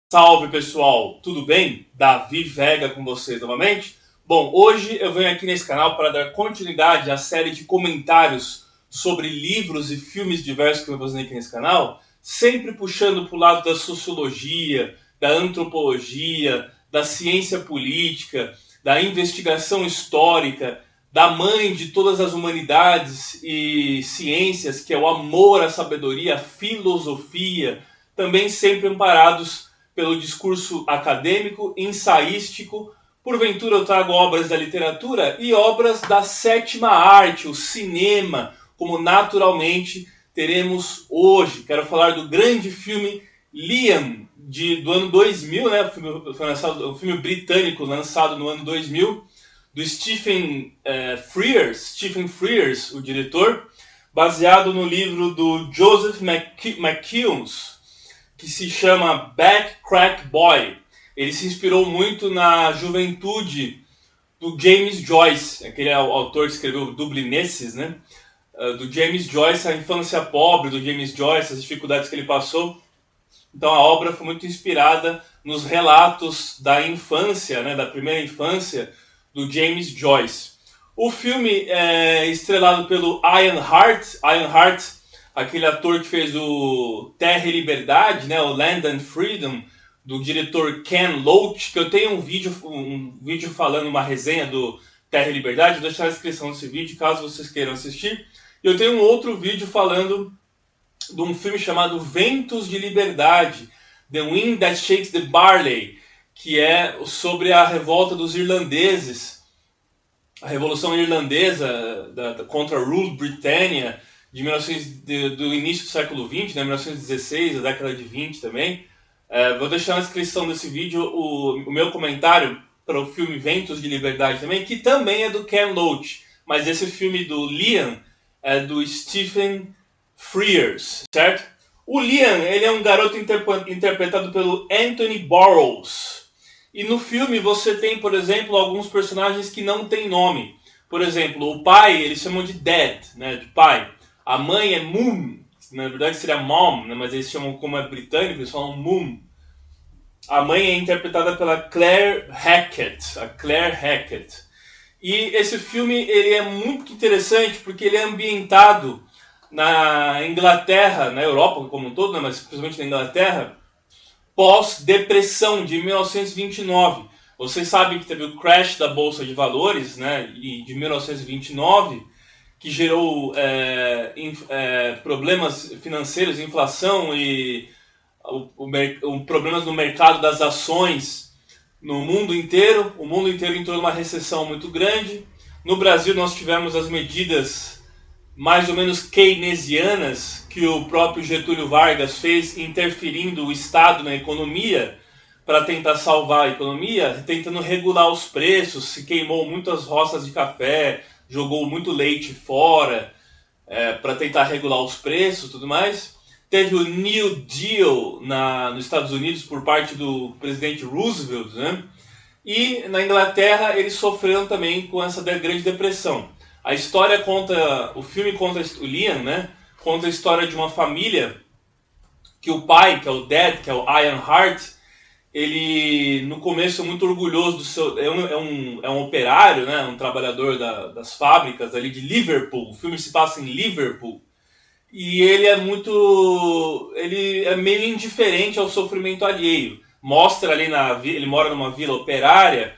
Salve pessoal, tudo bem? Davi Vega com vocês novamente. Bom, hoje eu venho aqui nesse canal para dar continuidade à série de comentários sobre livros e filmes diversos que eu vou fazer aqui nesse canal, sempre puxando para o lado da sociologia, da antropologia, da ciência política, da investigação histórica, da mãe de todas as humanidades e ciências, que é o amor à sabedoria, a filosofia, também sempre amparados pelo discurso acadêmico, ensaístico. Porventura eu trago obras da literatura e obras da sétima arte, o cinema, como naturalmente teremos hoje. Quero falar do grande filme Liam, do ano 2000, né? Um filme britânico lançado no ano 2000, do Stephen Frears, o diretor, baseado no livro do Joseph McKeown, que se chama Back Crack Boy. Ele se inspirou muito na juventude do James Joyce, aquele autor que escreveu Dublineses, né? Do James Joyce, a infância pobre do James Joyce, as dificuldades que ele passou. Então a obra foi muito inspirada nos relatos da infância, né, da primeira infância do James Joyce. O filme é estrelado pelo Ian Hart, aquele ator que fez o Terra e Liberdade, né, o Land and Freedom, do diretor Ken Loach, que eu tenho um vídeo falando, uma resenha do Terra e Liberdade, vou deixar na descrição desse vídeo, caso vocês queiram assistir. E eu tenho um outro vídeo falando de um filme chamado Ventos de Liberdade, The Wind That Shakes the Barley, que é sobre a revolta dos irlandeses, a Revolução Irlandesa contra a Rule Britannia, do início do século XX, né, 1916, a década de 20 também. Vou deixar na descrição desse vídeo o meu comentário para o filme Ventos de Liberdade também, que também é do Ken Loach, mas esse filme do Liam é do Stephen Frears, certo? O Liam, ele é um garoto interpretado pelo Anthony Burrows. E no filme você tem, por exemplo, alguns personagens que não têm nome. Por exemplo, o pai, eles chamam de Dad, né, de pai. A mãe é Mum, na verdade seria Mom, né, mas eles chamam, como é britânico, eles falam Mum. A mãe é interpretada pela Claire Hackett. E esse filme, ele é muito interessante porque ele é ambientado na Inglaterra, na Europa como um todo, né, mas principalmente na Inglaterra, pós-depressão de 1929. Vocês sabem que teve o crash da Bolsa de Valores, né, de 1929, que gerou problemas financeiros, inflação e problemas no mercado das ações no mundo inteiro. O mundo inteiro entrou numa recessão muito grande. No Brasil nós tivemos as medidas mais ou menos keynesianas que o próprio Getúlio Vargas fez, interferindo o Estado na economia para tentar salvar a economia, tentando regular os preços, se queimou muitas roças de café, jogou muito leite fora para tentar regular os preços e tudo mais. Teve o New Deal nos Estados Unidos por parte do presidente Roosevelt, né? E na Inglaterra eles sofreram também com essa grande depressão. A história o filme conta o Liam, né? Conta a história de uma família que o pai, que é o Dad, que é o Ian Hart, ele no começo é muito orgulhoso do seu, é um operário, né? Um trabalhador das fábricas ali de Liverpool. O filme se passa em Liverpool. E ele é meio indiferente ao sofrimento alheio. Mostra ali ele mora numa vila operária,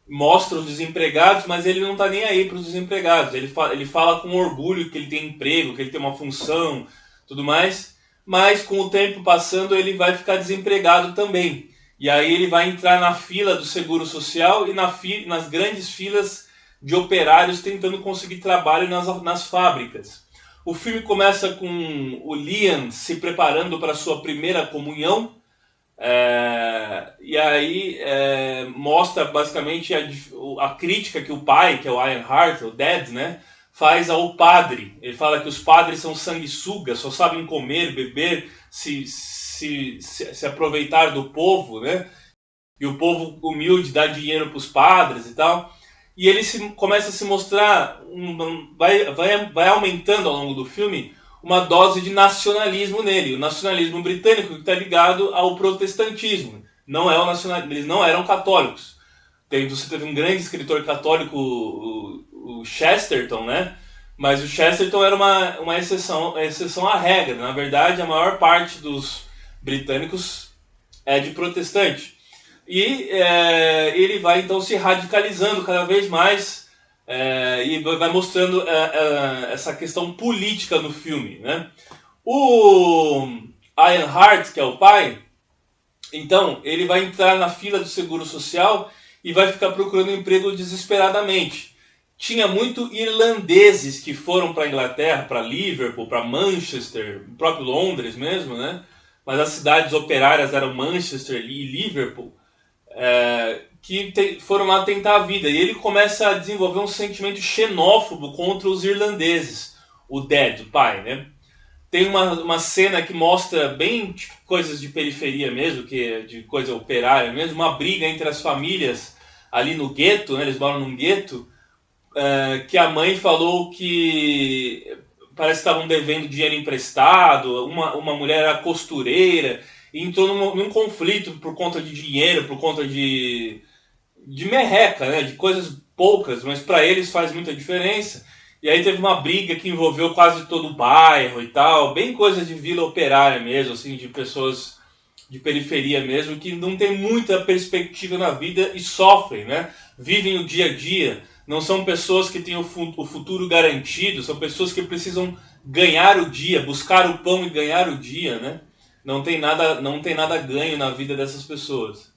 mostra os desempregados, mas ele não está nem aí para os desempregados. Ele fala com orgulho que ele tem emprego, que ele tem uma função, tudo mais, mas com o tempo passando ele vai ficar desempregado também. E aí ele vai entrar na fila do Seguro Social e nas grandes filas de operários tentando conseguir trabalho nas fábricas. O filme começa com o Liam se preparando para a sua primeira comunhão, e aí mostra basicamente a crítica que o pai, que é o Ian Hart, o Dad, né, faz ao padre. Ele fala que os padres são sanguessugas, só sabem comer, beber, se aproveitar do povo, né, e o povo humilde dá dinheiro para os padres e tal. E ele começa a se mostrar, vai aumentando ao longo do filme uma dose de nacionalismo nele. O nacionalismo britânico que está ligado ao protestantismo. Não é o nacionalismo, eles não eram católicos. Você teve um grande escritor católico, o Chesterton, né? Mas o Chesterton era uma exceção à regra. Na verdade, a maior parte dos britânicos é de protestante. E ele vai então se radicalizando cada vez mais e vai mostrando essa questão política no filme, né? O Ironheart, que é o pai, então ele vai entrar na fila do Seguro Social e vai ficar procurando emprego desesperadamente. Tinha muito irlandeses que foram para a Inglaterra, para Liverpool, para Manchester, o próprio Londres mesmo, né? Mas as cidades operárias eram Manchester e Liverpool, que foram lá tentar a vida. E ele começa a desenvolver um sentimento xenófobo contra os irlandeses, o Dad, o pai, né? Tem uma cena que mostra bem tipo, coisas de periferia mesmo, de coisa operária mesmo, uma briga entre as famílias ali no gueto, né? Eles moram num gueto, que a mãe falou que parece que estavam devendo dinheiro emprestado, uma mulher era costureira, e entrou num conflito por conta de dinheiro, por conta de merreca, né? De coisas poucas, mas para eles faz muita diferença. E aí teve uma briga que envolveu quase todo o bairro e tal, bem coisa de vila operária mesmo, assim, de pessoas de periferia mesmo, que não tem muita perspectiva na vida e sofrem, né? Vivem o dia a dia, não são pessoas que têm o futuro garantido, são pessoas que precisam ganhar o dia, buscar o pão e ganhar o dia, né? Não tem nada ganho na vida dessas pessoas.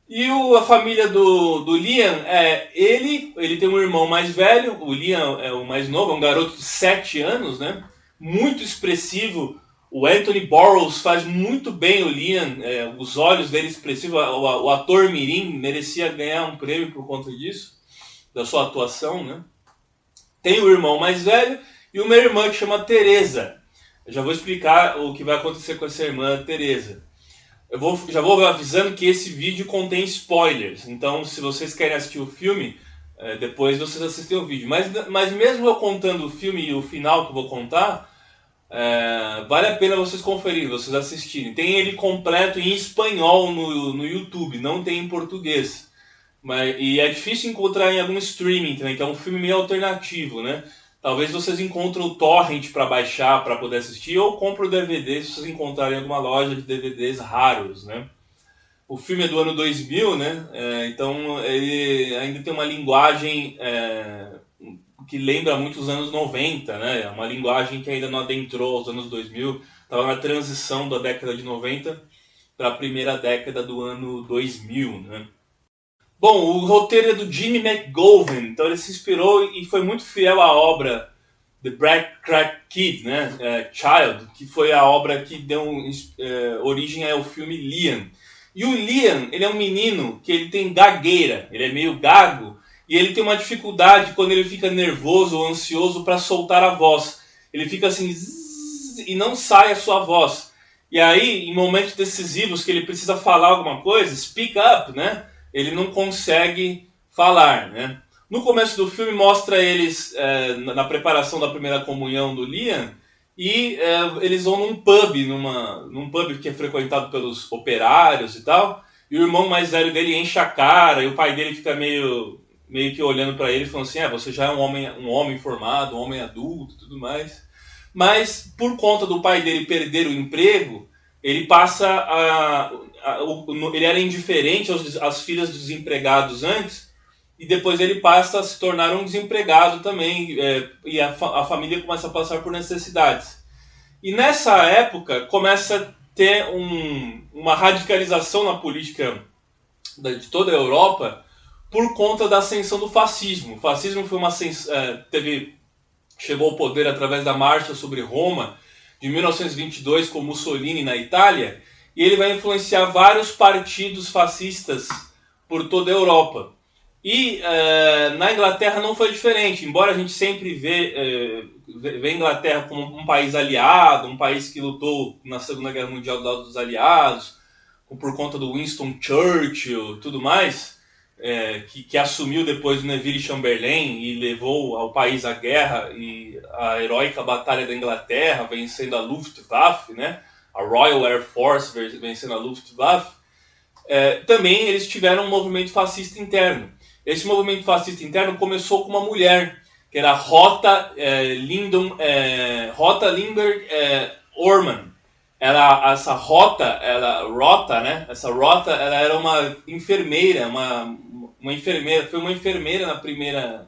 E a família do Liam, ele tem um irmão mais velho, o Liam é o mais novo, é um garoto de 7 anos, né? Muito expressivo. O Anthony Burroughs faz muito bem o Liam, os olhos dele expressivos. O ator mirim merecia ganhar um prêmio por conta disso, da sua atuação, né? Tem o irmão mais velho e uma irmã que chama Teresa. Eu já vou explicar o que vai acontecer com essa irmã Teresa. Já vou avisando que esse vídeo contém spoilers, então se vocês querem assistir o filme, depois vocês assistem o vídeo. Mas mesmo eu contando o filme e o final que eu vou contar, vale a pena vocês conferirem, vocês assistirem. Tem ele completo em espanhol no YouTube, não tem em português. E é difícil encontrar em algum streaming também, que é um filme meio alternativo, né? Talvez vocês encontrem o torrent para baixar, para poder assistir, ou comprem o DVD se vocês encontrarem em alguma loja de DVDs raros, né? O filme é do ano 2000, né? Então ele ainda tem uma linguagem que lembra muito os anos 90, né? É uma linguagem que ainda não adentrou aos anos 2000, estava na transição da década de 90 para a primeira década do ano 2000, né? Bom, o roteiro é do Jimmy McGovern, então ele se inspirou e foi muito fiel à obra The Black Crack Kid, né? Child, que foi a obra que deu origem ao filme Liam. E o Liam, ele é um menino que ele tem gagueira, ele é meio gago, e ele tem uma dificuldade quando ele fica nervoso ou ansioso para soltar a voz. Ele fica assim, zzz, e não sai a sua voz. E aí, em momentos decisivos que ele precisa falar alguma coisa, speak up, né? Ele não consegue falar, né? No começo do filme mostra eles na preparação da primeira comunhão do Liam e eles vão num pub que é frequentado pelos operários e tal, e o irmão mais velho dele enche a cara e o pai dele fica meio que olhando para ele e falando assim, você já é um homem formado, um homem adulto e tudo mais. Mas por conta do pai dele perder o emprego, ele passa ele era indiferente às filhas dos desempregados antes, e depois ele passa a se tornar um desempregado também, e a família começa a passar por necessidades. E nessa época começa a ter uma radicalização na política de toda a Europa por conta da ascensão do fascismo. O fascismo foi chegou ao poder através da Marcha sobre Roma, de 1922, com Mussolini na Itália, e ele vai influenciar vários partidos fascistas por toda a Europa. E na Inglaterra não foi diferente, embora a gente sempre vê a Inglaterra como um país aliado, um país que lutou na Segunda Guerra Mundial do lado dos aliados, por conta do Winston Churchill e tudo mais. que assumiu depois do Neville Chamberlain e levou ao país à guerra e a heróica Batalha da Inglaterra, vencendo a Luftwaffe, né? A Royal Air Force vencendo a Luftwaffe. Também eles tiveram um movimento fascista interno. Esse movimento fascista interno começou com uma mulher, que era Rota Lindbergh Ohrmann. Essa Rota, né? Essa Rota, ela era uma enfermeira, foi uma enfermeira na Primeira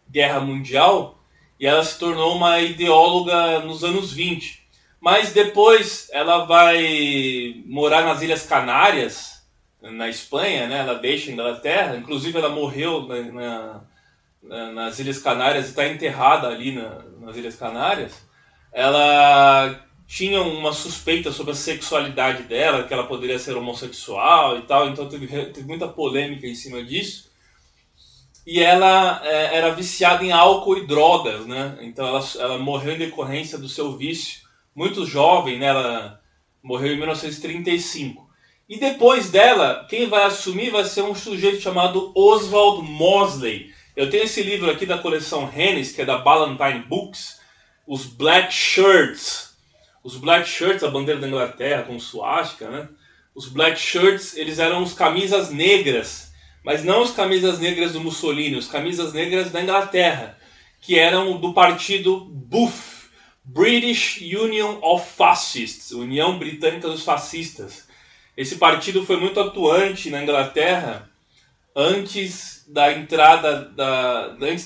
Guerra Mundial e ela se tornou uma ideóloga nos anos 20. Mas depois ela vai morar nas Ilhas Canárias, na Espanha, né? Ela deixa a Inglaterra, inclusive ela morreu nas Ilhas Canárias e está enterrada ali nas Ilhas Canárias. Ela tinha uma suspeita sobre a sexualidade dela, que ela poderia ser homossexual e tal, então teve muita polêmica em cima disso. E ela era viciada em álcool e drogas, né? Então ela morreu em decorrência do seu vício, muito jovem, né? Ela morreu em 1935. E depois dela, quem vai assumir vai ser um sujeito chamado Oswald Mosley. Eu tenho esse livro aqui da coleção Hennes, que é da Ballantine Books, os Black Shirts. Os Black Shirts, a bandeira da Inglaterra com suástica, né? Os Black Shirts, eles eram os camisas negras, mas não os camisas negras do Mussolini, os camisas negras da Inglaterra, que eram do partido BUF, British Union of Fascists, União Britânica dos Fascistas. Esse partido foi muito atuante na Inglaterra antes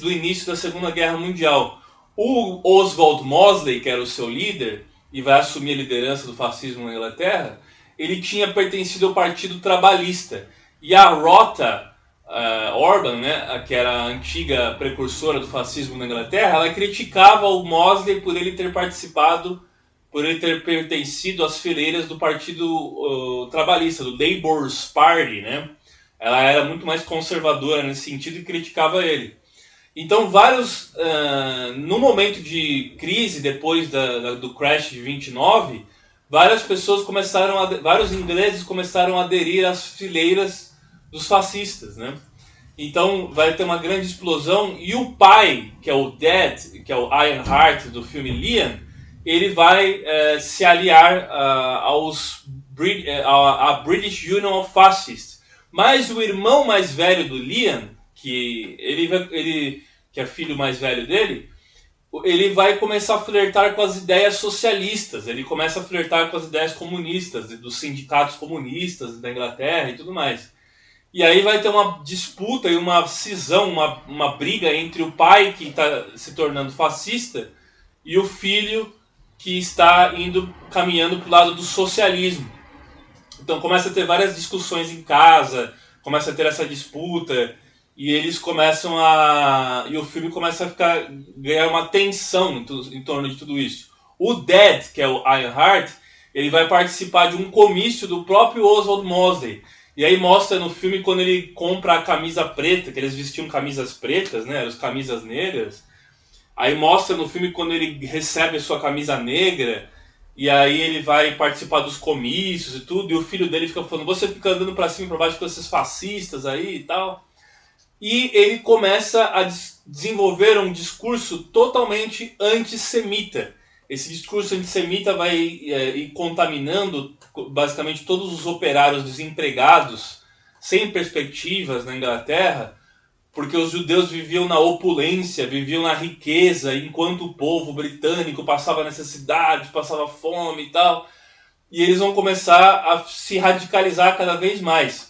do início da Segunda Guerra Mundial. O Oswald Mosley, que era o seu líder, e vai assumir a liderança do fascismo na Inglaterra, ele tinha pertencido ao Partido Trabalhista. E a Rota Ohrmann, né, que era a antiga precursora do fascismo na Inglaterra, ela criticava o Mosley por ele ter pertencido às fileiras do Partido Trabalhista, do Labour's Party, né? Ela era muito mais conservadora nesse sentido e criticava ele. Então, no momento de crise, depois do crash de 29, vários ingleses começaram a aderir às fileiras dos fascistas, né? Então, vai ter uma grande explosão e o pai, que é o Dad, que é o Ironheart do filme Liam, ele vai se aliar à British Union of Fascists. Mas o irmão mais velho do Liam, que é filho mais velho dele, ele vai começar a flertar com as ideias socialistas, ele começa a flertar com as ideias comunistas, dos sindicatos comunistas da Inglaterra e tudo mais. E aí vai ter uma disputa e uma cisão, uma briga entre o pai, que está se tornando fascista, e o filho, que está caminhando para o lado do socialismo. Então começa a ter várias discussões em casa, começa a ter essa disputa, e eles começam e o filme começa a ganhar uma tensão em torno de tudo isso. O Dad, que é o Ironheart, ele vai participar de um comício do próprio Oswald Mosley. E aí mostra no filme quando ele compra a camisa preta, que eles vestiam camisas pretas, né, as camisas negras. Aí mostra no filme quando ele recebe a sua camisa negra, e aí ele vai participar dos comícios e tudo, e o filho dele fica falando, você fica andando pra cima e pra baixo com esses fascistas aí e tal. E ele começa a desenvolver um discurso totalmente antissemita. Esse discurso antissemita vai ir contaminando basicamente todos os operários desempregados, sem perspectivas na Inglaterra, porque os judeus viviam na opulência, viviam na riqueza, enquanto o povo britânico passava necessidade, passava fome e tal. E eles vão começar a se radicalizar cada vez mais.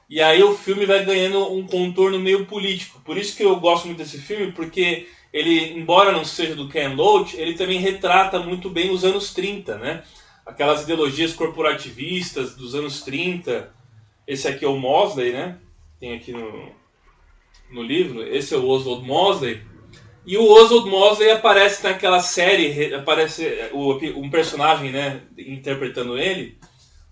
E aí o filme vai ganhando um contorno meio político. Por isso que eu gosto muito desse filme, porque ele, embora não seja do Ken Loach, ele também retrata muito bem os anos 30, né? Aquelas ideologias corporativistas dos anos 30. Esse aqui é o Mosley, né? Tem aqui no livro. Esse é o Oswald Mosley. E o Oswald Mosley aparece naquela série, aparece um personagem, né, interpretando ele,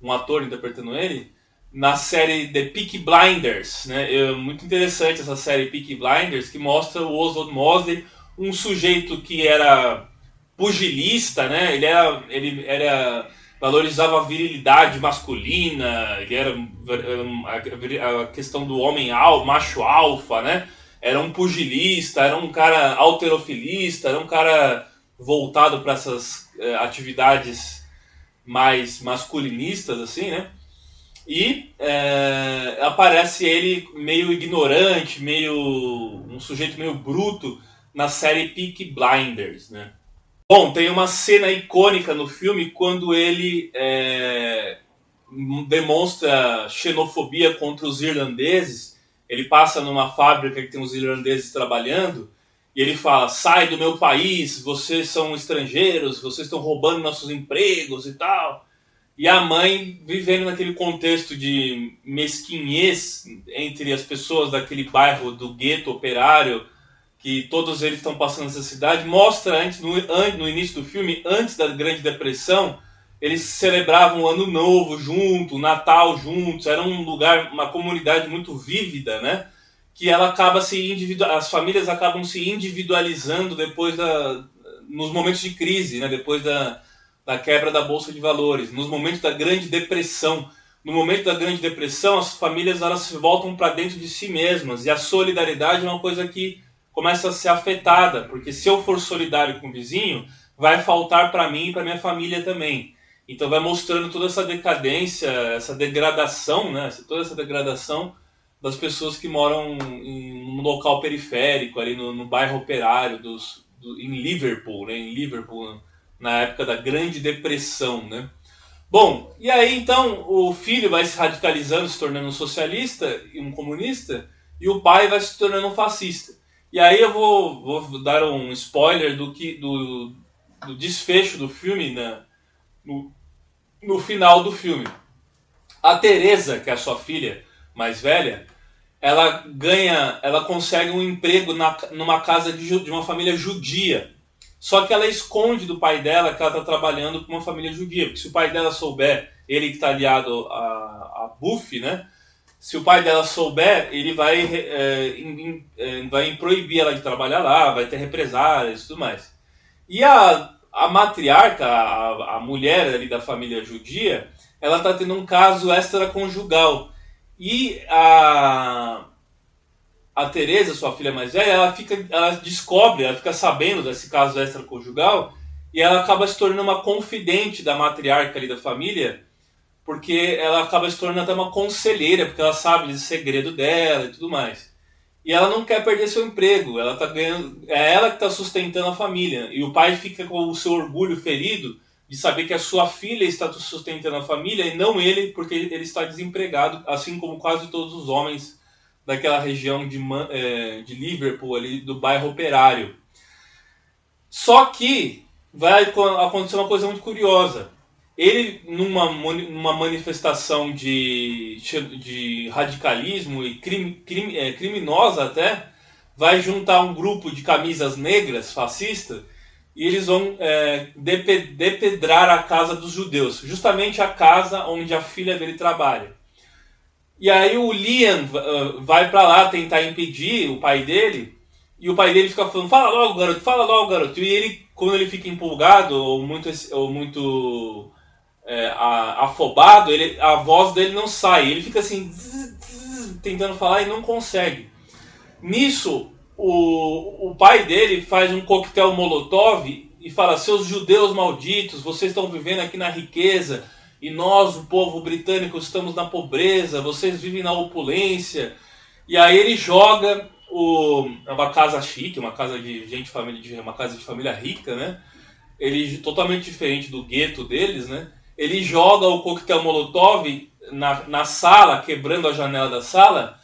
um ator interpretando ele, na série The Peaky Blinders, né? É muito interessante essa série Peaky Blinders, que mostra o Oswald Mosley, um sujeito que era pugilista, né? Ele era valorizava a virilidade masculina, ele era a questão do homem macho alfa, né? Era um pugilista, era um cara halterofilista, era um cara voltado para essas atividades mais masculinistas, assim, né? E aparece ele meio ignorante, um sujeito meio bruto na série Peaky Blinders, né? Bom, tem uma cena icônica no filme quando ele demonstra xenofobia contra os irlandeses. Ele passa numa fábrica que tem os irlandeses trabalhando e ele fala: sai do meu país, vocês são estrangeiros, vocês estão roubando nossos empregos e tal. E a mãe, vivendo naquele contexto de mesquinhez entre as pessoas daquele bairro do gueto operário, que todos eles estão passando nessa cidade, mostra no início do filme, antes da Grande Depressão, eles celebravam o Ano Novo junto, o Natal juntos, era um lugar, uma comunidade muito vívida, né? Que ela acaba as famílias acabam se individualizando nos momentos de crise, né? Depois da quebra da Bolsa de Valores, nos momentos da Grande Depressão. No momento da Grande Depressão, as famílias elas se voltam para dentro de si mesmas, e a solidariedade é uma coisa que começa a ser afetada, porque se eu for solidário com o vizinho, vai faltar para mim e para minha família também. Então vai mostrando toda essa decadência, essa degradação, né? Toda essa degradação das pessoas que moram em um local periférico, ali no bairro operário em Liverpool, né? Em Liverpool, na época da Grande Depressão, né? Bom, e aí então o filho vai se radicalizando, se tornando um socialista e um comunista, e o pai vai se tornando um fascista. E aí eu vou dar um spoiler do desfecho do filme, né? No final do filme. A Teresa, que é a sua filha mais velha, ela consegue um emprego numa casa de uma família judia. Só que ela esconde do pai dela que ela está trabalhando com uma família judia. Porque se o pai dela souber, ele que está aliado a Buffy, né? Se o pai dela souber, ele vai proibir ela de trabalhar lá, vai ter represálias e tudo mais. E a matriarca, a mulher ali da família judia, ela está tendo um caso extraconjugal. E a Teresa, sua filha mais velha, ela fica sabendo desse caso extraconjugal e ela acaba se tornando uma confidente da matriarca ali da família, porque ela acaba se tornando até uma conselheira, porque ela sabe desse segredo dela e tudo mais. E ela não quer perder seu emprego, ela tá ganhando, é ela que está sustentando a família. E o pai fica com o seu orgulho ferido de saber que a sua filha está sustentando a família e não ele, porque ele está desempregado, assim como quase todos os homens daquela região de Liverpool, ali do bairro operário. Só que vai acontecer uma coisa muito curiosa. Ele, numa manifestação de radicalismo e criminosa até, vai juntar um grupo de camisas negras fascistas e eles vão depedrar a casa dos judeus, justamente a casa onde a filha dele trabalha. E aí o Liam vai pra lá tentar impedir o pai dele, e o pai dele fica falando: fala logo, garoto. E ele, quando ele fica empolgado ou muito afobado, a voz dele não sai. Ele fica assim, tentando falar e não consegue. Nisso, o pai dele faz um coquetel molotov e fala: seus judeus malditos, vocês estão vivendo aqui na riqueza, e nós, o povo britânico, estamos na pobreza, vocês vivem na opulência. E aí ele joga uma casa chique, uma casa uma casa de família rica, né? Ele, totalmente diferente do gueto deles, né? Ele joga o coquetel molotov na sala, quebrando a janela da sala.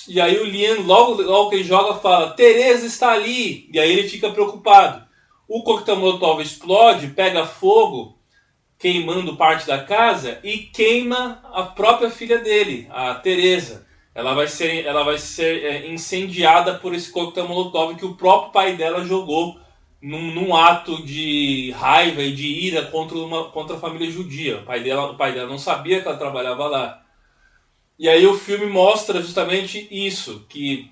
E aí o Liam, logo que ele joga, fala: Teresa está ali. E aí ele fica preocupado. O coquetel molotov explode, pega fogo, queimando parte da casa e queima a própria filha dele, a Teresa. Ela vai ser incendiada por esse coquetel molotov que o próprio pai dela jogou num ato de raiva e de ira contra a família judia. O pai dela não sabia que ela trabalhava lá. E aí o filme mostra justamente isso, que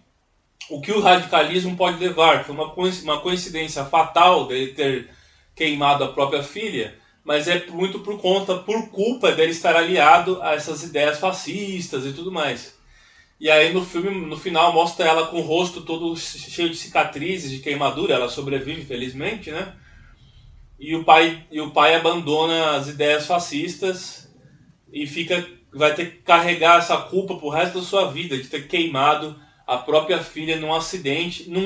o que o radicalismo pode levar. Foi uma coincidência fatal dele ter queimado a própria filha, mas é muito por culpa dele estar aliado a essas ideias fascistas e tudo mais. E aí no filme, no final, mostra ela com o rosto todo cheio de cicatrizes, de queimadura, ela sobrevive, felizmente, né? E o pai abandona as ideias fascistas e vai ter que carregar essa culpa pro resto da sua vida, de ter queimado a própria filha num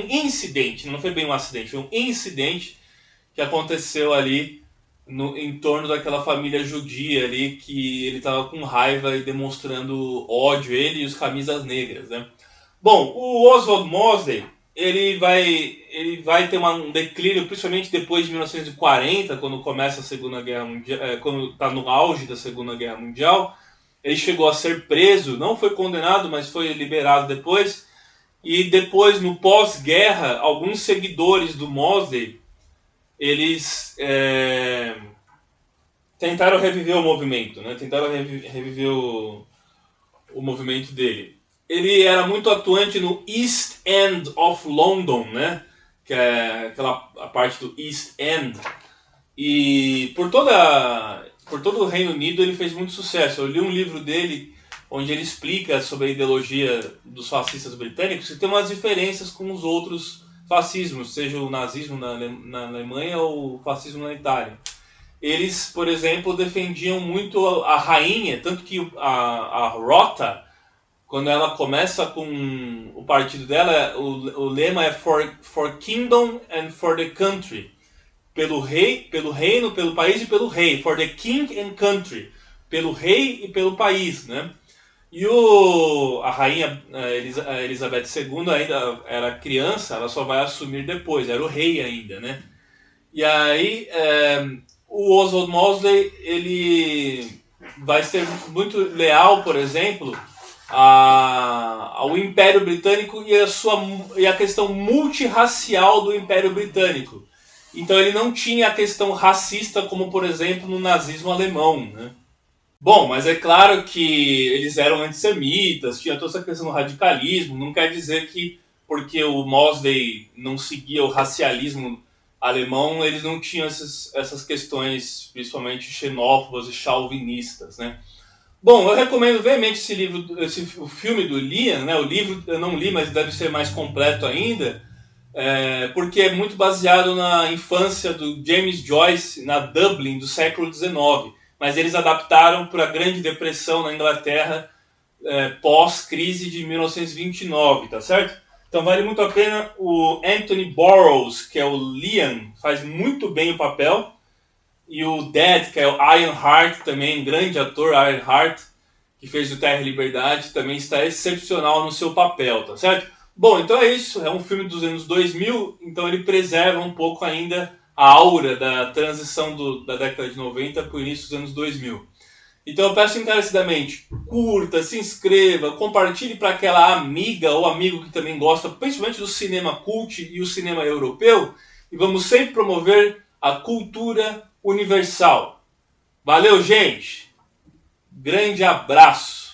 incidente, não foi bem um acidente, foi um incidente que aconteceu ali em torno daquela família judia ali, que ele estava com raiva e demonstrando ódio, ele e os camisas negras, né? Bom, o Oswald Mosley, ele vai ter um declínio, principalmente depois de 1940, quando começa a Segunda Guerra Mundial, quando está no auge da Segunda Guerra Mundial. Ele chegou a ser preso, não foi condenado, mas foi liberado depois. E depois, no pós-guerra, alguns seguidores do Mosley, eles tentaram reviver o movimento, né? Tentaram reviver o movimento dele. Ele era muito atuante no East End of London, né? Que é a parte do East End. E por todo o Reino Unido ele fez muito sucesso. Eu li um livro dele onde ele explica sobre a ideologia dos fascistas britânicos e tem umas diferenças com os outros fascismos, seja o nazismo na Alemanha ou o fascismo na Itália. Eles, por exemplo, defendiam muito a rainha, tanto que a Rota, quando ela começa com o partido dela, o lema é for Kingdom and for the Country. Pelo reino, pelo país e pelo rei. For the King and Country. Pelo rei e pelo país, né? E a rainha Elizabeth II ainda era criança, ela só vai assumir depois, era o rei ainda, né? E aí o Oswald Mosley, ele vai ser muito leal, por exemplo, ao Império Britânico e a questão multirracial do Império Britânico. Então ele não tinha a questão racista como, por exemplo, no nazismo alemão, né? Bom, mas é claro que eles eram antissemitas, tinha toda essa questão do radicalismo, não quer dizer que porque o Mosley não seguia o racialismo alemão, eles não tinham essas questões, principalmente xenófobas e chauvinistas, né? Bom, eu recomendo veemente o filme do Liam, né? O livro eu não li, mas deve ser mais completo ainda, porque é muito baseado na infância do James Joyce, na Dublin do século XIX. Mas eles adaptaram para a Grande Depressão na Inglaterra, pós-crise de 1929, tá certo? Então vale muito a pena. O Anthony Burroughs, que é o Liam, faz muito bem o papel. E o Dad, que é o Ian Hart, também grande ator, Ian Hart, que fez o Terra e Liberdade, também está excepcional no seu papel, tá certo? Bom, então é isso. É um filme dos anos 2000, então ele preserva um pouco ainda a aura da transição da década de 90 para o início dos anos 2000. Então eu peço encarecidamente, curta, se inscreva, compartilhe para aquela amiga ou amigo que também gosta, principalmente do cinema cult e o cinema europeu, e vamos sempre promover a cultura universal. Valeu, gente! Grande abraço!